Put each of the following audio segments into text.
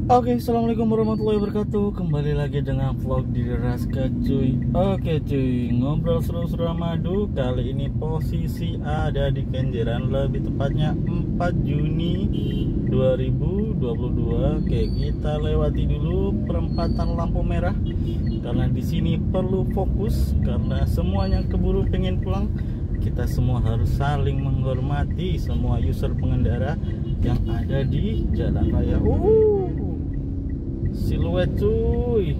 Oke, assalamualaikum warahmatullahi wabarakatuh. Kembali lagi dengan vlog di Raska cuy. Oke cuy, ngobrol seru-seru madu. Kali ini posisi ada di Kenjeran, lebih tepatnya 4 Juni 2022. Oke, kita lewati dulu perempatan lampu merah karena di sini perlu fokus karena semuanya keburu pengen pulang. Kita semua harus saling menghormati semua user pengendara yang ada di jalan raya. Siluet cuy.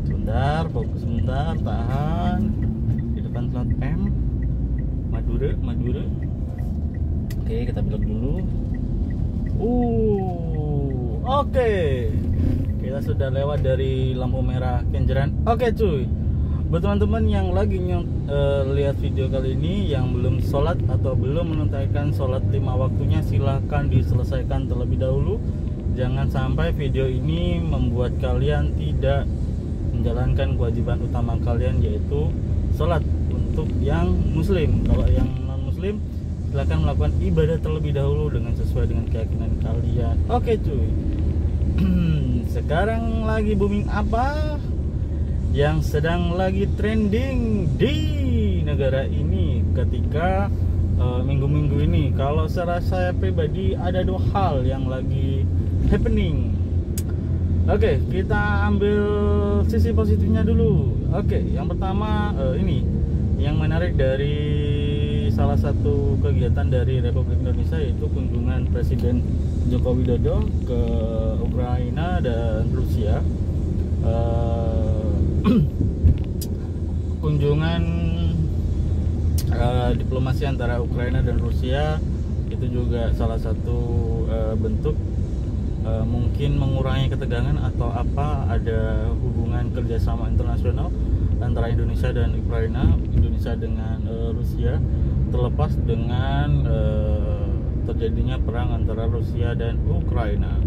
Sebentar, fokus sebentar, tahan. Di depan plat M Madura. Oke, kita belok dulu. Oke. Kita sudah lewat dari lampu merah Kenjeran. Oke cuy. Buat teman-teman yang lagi lihat video kali ini yang belum sholat atau belum menunaikan sholat 5 waktunya, silahkan diselesaikan terlebih dahulu. Jangan sampai video ini membuat kalian tidak menjalankan kewajiban utama kalian, yaitu sholat untuk yang muslim. Kalau yang non muslim, silahkan melakukan ibadah terlebih dahulu dengan sesuai dengan keyakinan kalian. Oke cuy. Sekarang lagi booming apa yang sedang lagi trending di negara ini ketika minggu-minggu ini? Kalau secara saya pribadi ada 2 hal yang lagi happening. Oke, kita ambil sisi positifnya dulu. Oke, yang pertama ini yang menarik dari salah satu kegiatan dari Republik Indonesia, yaitu kunjungan Presiden Joko Widodo ke Ukraina dan Rusia. Kunjungan diplomasi antara Ukraina dan Rusia itu juga salah satu bentuk mungkin mengurangi ketegangan atau apa, ada hubungan kerjasama internasional antara Indonesia dan Ukraina, Indonesia dengan Rusia, terlepas dengan terjadinya perang antara Rusia dan Ukraina.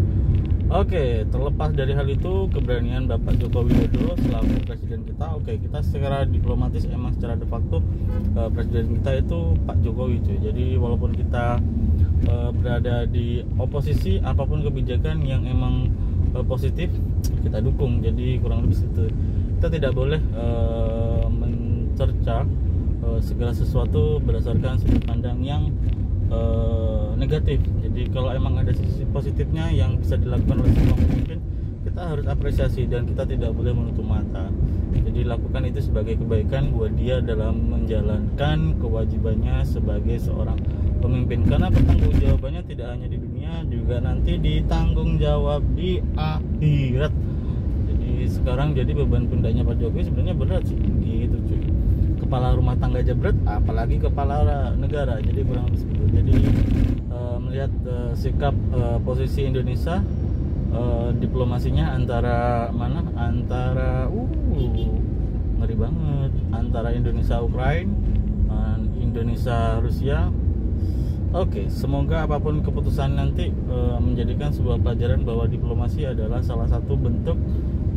Oke, terlepas dari hal itu, keberanian Bapak Joko Widodo selaku presiden kita, kita secara diplomatis emang secara de facto presiden kita itu Pak Jokowi cuy. Jadi walaupun kita berada di oposisi, apapun kebijakan yang emang positif kita dukung. Jadi kurang lebih situ. Kita tidak boleh mencerca segala sesuatu berdasarkan sudut pandang yang negatif. Jadi kalau emang ada sisi positifnya yang bisa dilakukan oleh seorang pemimpin, kita harus apresiasi dan kita tidak boleh menutup mata. Jadi lakukan itu sebagai kebaikan buat dia dalam menjalankan kewajibannya sebagai seorang pemimpin, karena pertanggung jawabannya tidak hanya di dunia, juga nanti ditanggung jawab di akhirat. Jadi sekarang jadi beban pundaknya Pak Jokowi sebenarnya berat sih gitu cuy. Kepala rumah tangga aja berat, apalagi kepala negara. Jadi kurang lebih seperti itu. Jadi melihat sikap posisi Indonesia, diplomasinya antara ngeri banget, antara Indonesia Ukraina, Indonesia Rusia. Oke, semoga apapun keputusan nanti menjadikan sebuah pelajaran bahwa diplomasi adalah salah satu bentuk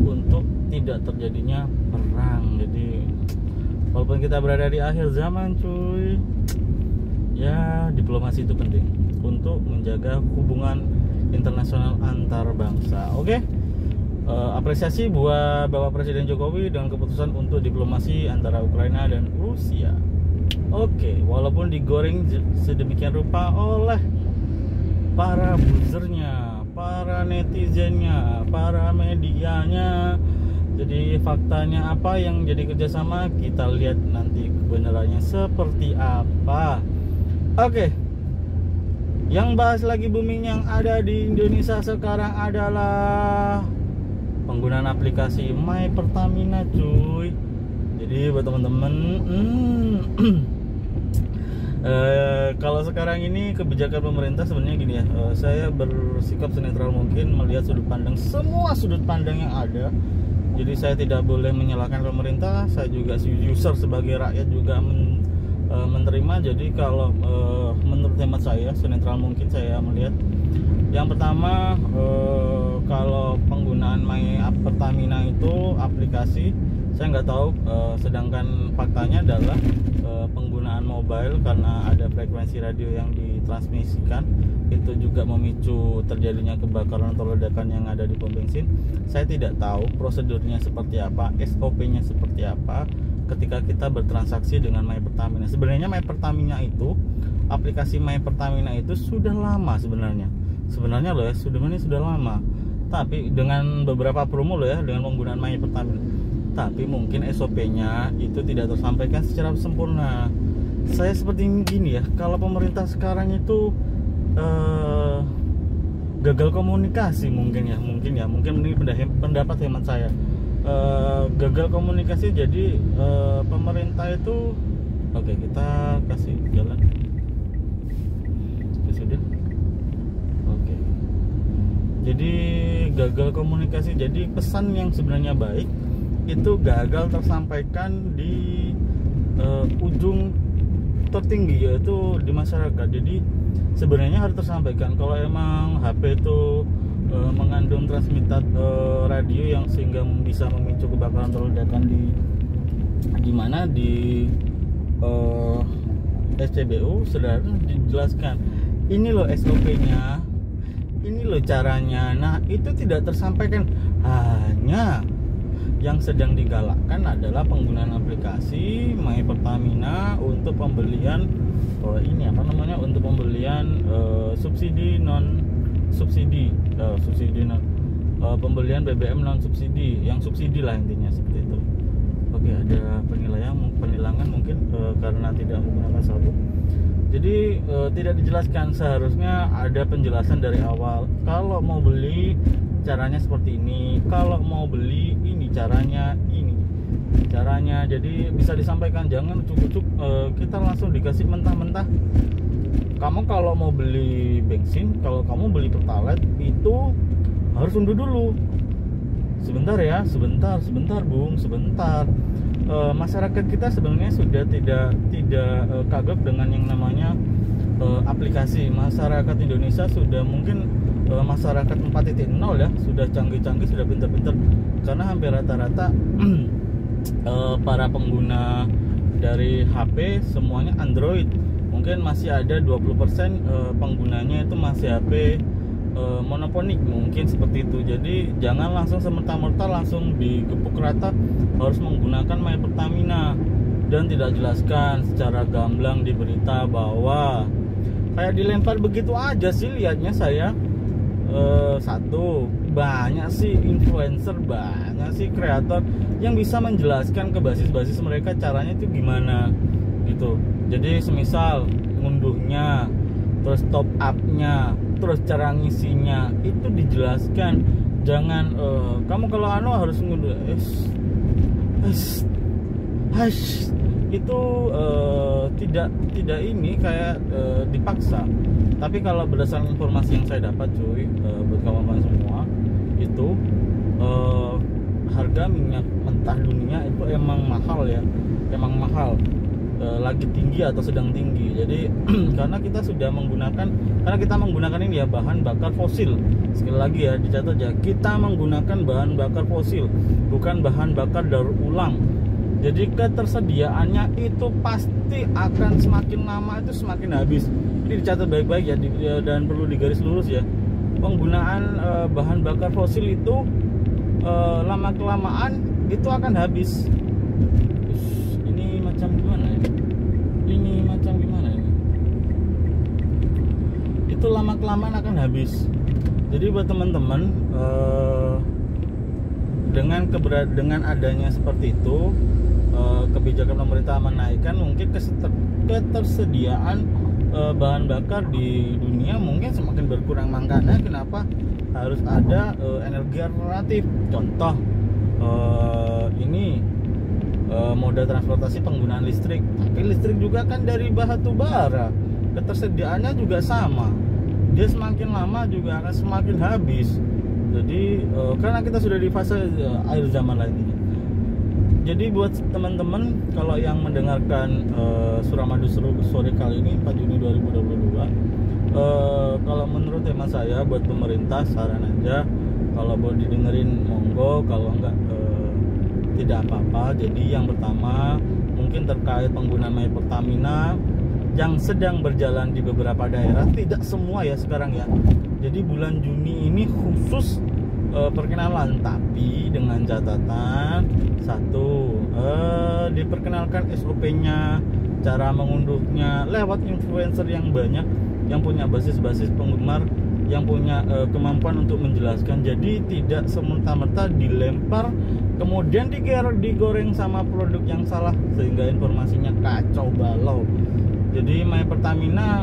untuk tidak terjadinya perang. Jadi walaupun kita berada di akhir zaman cuy, ya diplomasi itu penting untuk menjaga hubungan internasional antar bangsa. Oke, apresiasi buat Bapak Presiden Jokowi dengan keputusan untuk diplomasi antara Ukraina dan Rusia. Oke, walaupun digoreng sedemikian rupa oleh para buzzernya, para netizennya, para medianya. Jadi faktanya apa yang jadi kerjasama, kita lihat nanti kebenarannya seperti apa. Oke, yang bahas lagi booming yang ada di Indonesia sekarang adalah penggunaan aplikasi My Pertamina cuy. Jadi buat teman-teman, kalau sekarang ini kebijakan pemerintah sebenarnya gini ya, saya bersikap senetral mungkin melihat semua sudut pandang yang ada. Jadi saya tidak boleh menyalahkan pemerintah, saya juga user sebagai rakyat juga menerima. Jadi kalau menurut hemat saya, senetral mungkin saya melihat, yang pertama, kalau penggunaan My Pertamina itu aplikasi, saya nggak tahu, sedangkan faktanya adalah penggunaan mobile karena ada frekuensi radio yang di ditransmisikan, itu juga memicu terjadinya kebakaran atau ledakan yang ada di pom bensin. Saya tidak tahu prosedurnya seperti apa, SOP-nya seperti apa ketika kita bertransaksi dengan My Pertamina. Sebenarnya My Pertamina itu, aplikasi My Pertamina itu sudah lama sebenarnya loh ya, sudah lama, tapi dengan beberapa promo loh ya, dengan penggunaan My Pertamina. Tapi mungkin SOP-nya itu tidak tersampaikan secara sempurna. Saya seperti gini ya, kalau pemerintah sekarang itu gagal komunikasi mungkin ini pendapat hemat saya, gagal komunikasi. Jadi pemerintah itu oke, kita kasih jalan ya, sudah oke. Jadi gagal komunikasi, jadi pesan yang sebenarnya baik itu gagal tersampaikan di ujung tertinggi, yaitu di masyarakat. Jadi sebenarnya harus tersampaikan kalau emang HP itu mengandung transmitter radio yang sehingga bisa memicu kebakaran atau ledakan di mana di SCBU, saudara dijelaskan ini loh SOP-nya, ini loh caranya. Nah, itu tidak tersampaikan. Hanya yang sedang digalakkan adalah penggunaan aplikasi My Pertamina untuk pembelian untuk pembelian subsidi non subsidi, pembelian BBM non subsidi, yang subsidi lah intinya seperti itu. Oke, ada penilangan mungkin karena tidak menggunakan sabuk. Jadi tidak dijelaskan. Seharusnya ada penjelasan dari awal. Kalau mau beli caranya seperti ini, kalau mau beli ini caranya, jadi bisa disampaikan. Jangan ucuk-ucuk kita langsung dikasih mentah-mentah. Kamu kalau mau beli bensin, kalau kamu beli pertalite itu harus unduh dulu. Sebentar ya, sebentar Bung, sebentar. Masyarakat kita sebenarnya sudah tidak kagok dengan yang namanya aplikasi. Masyarakat Indonesia sudah mungkin masyarakat 4.0 ya, sudah canggih-canggih, sudah pintar-pintar, karena hampir rata-rata para pengguna dari HP semuanya Android. Mungkin masih ada 20% penggunanya itu masih HP monoponik, mungkin seperti itu. Jadi jangan langsung semerta-merta langsung digepuk rata harus menggunakan My Pertamina, dan tidak jelaskan secara gamblang di berita bahwa kayak dilempar begitu aja sih lihatnya saya. Satu, banyak sih influencer, banyak sih kreator yang bisa menjelaskan ke basis-basis mereka caranya itu gimana gitu. Jadi semisal ngunduhnya, terus top up-nya, terus cara ngisinya itu dijelaskan. Jangan kamu kalau harus ngunduh itu tidak ini kayak dipaksa. Tapi kalau berdasarkan informasi yang saya dapat buat kawan-kawan semua, itu harga minyak mentah dunia itu emang mahal ya, emang mahal, lagi tinggi atau sedang tinggi. Jadi karena kita menggunakan ini ya, bahan bakar fosil. Sekali lagi ya, dicatat ya, kita menggunakan bahan bakar fosil, bukan bahan bakar daur ulang. Jadi ketersediaannya itu pasti akan semakin lama itu semakin habis. Ini dicatat baik-baik ya, dan perlu digaris lurus ya. Penggunaan bahan bakar fosil itu lama-kelamaan itu akan habis. Ini macam gimana ini? Itu lama-kelamaan akan habis. Jadi buat teman-teman, dengan adanya seperti itu, kebijakan pemerintah menaikkan mungkin ketersediaan bahan bakar di dunia mungkin semakin berkurang. Makanya kenapa harus ada energi alternatif. Contoh moda transportasi penggunaan listrik. Tapi listrik juga kan dari batu bara, ketersediaannya juga sama, dia semakin lama juga akan semakin habis. Jadi karena kita sudah di fase akhir zaman lagi. Jadi buat teman-teman kalau yang mendengarkan Suramadu sore kali ini 4 Juni 2022, kalau menurut tema saya buat pemerintah, saran aja, kalau mau didengerin monggo, kalau enggak tidak apa-apa. Jadi yang pertama mungkin terkait penggunaan My Pertamina, yang sedang berjalan di beberapa daerah, tidak semua ya sekarang ya. Jadi bulan Juni ini khusus perkenalan, tapi dengan catatan satu, diperkenalkan SOP-nya, cara mengunduhnya lewat influencer yang banyak, yang punya basis penggemar, yang punya kemampuan untuk menjelaskan. Jadi tidak semerta-merta dilempar kemudian digoreng sama produk yang salah sehingga informasinya kacau balau. Jadi My Pertamina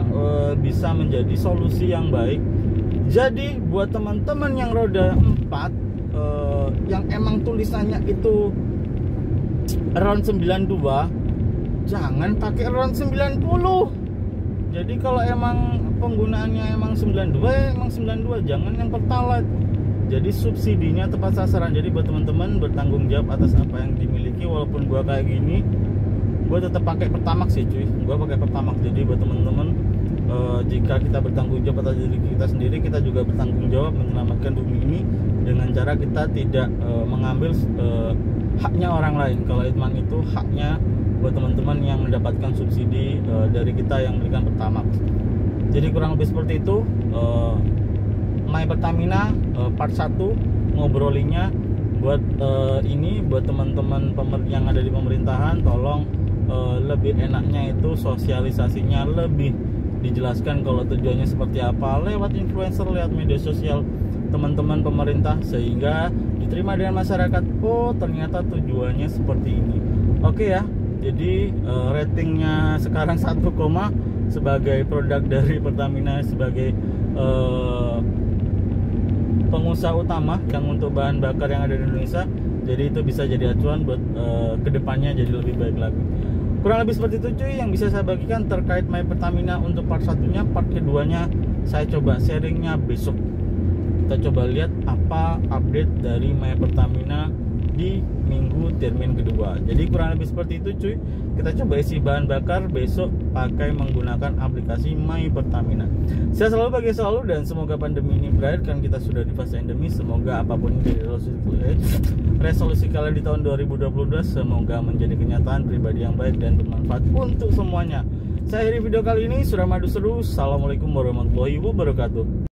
bisa menjadi solusi yang baik. Jadi buat teman-teman yang roda 4 yang emang tulisannya itu around 92, jangan pakai around 90. Jadi kalau emang penggunaannya emang 92 ya emang 92, jangan yang Pertalite. Jadi subsidinya tepat sasaran. Jadi buat teman-teman bertanggung jawab atas apa yang dimiliki. Walaupun gua kayak gini, gue tetap pakai Pertamax sih cuy, gue pakai Pertamax. Jadi buat teman-teman, jika kita bertanggung jawab atas diri kita sendiri, kita juga bertanggung jawab menyelamatkan bumi ini dengan cara kita tidak mengambil haknya orang lain. Kalau Itman itu haknya buat teman-teman yang mendapatkan subsidi dari kita yang memberikan Pertamax. Jadi kurang lebih seperti itu. My Pertamina part 1 ngobrolinya. Buat ini buat teman-teman yang ada di pemerintahan, tolong lebih enaknya itu sosialisasinya lebih dijelaskan kalau tujuannya seperti apa lewat influencer, lewat media sosial teman-teman pemerintah, sehingga diterima dengan masyarakat. Oh ternyata tujuannya seperti ini. Oke ya, jadi ratingnya sekarang 1, sebagai produk dari Pertamina, sebagai pengusaha utama yang untuk bahan bakar yang ada di Indonesia. Jadi itu bisa jadi acuan buat kedepannya jadi lebih baik lagi. Kurang lebih seperti itu cuy yang bisa saya bagikan terkait My Pertamina untuk part 1-nya. Part keduanya saya coba sharingnya besok. Kita coba lihat apa update dari My Pertamina di minggu termin kedua. Jadi kurang lebih seperti itu cuy. Kita coba isi bahan bakar besok pakai menggunakan aplikasi My Pertamina. Saya selalu bagi selalu, dan semoga pandemi ini berakhir, kan kita sudah di fase endemi. Semoga apapun dari resolusi kalian di tahun 2022 semoga menjadi kenyataan, pribadi yang baik dan bermanfaat untuk semuanya. Saya akhiri video kali ini. Suramadu Seru. Assalamualaikum warahmatullahi wabarakatuh.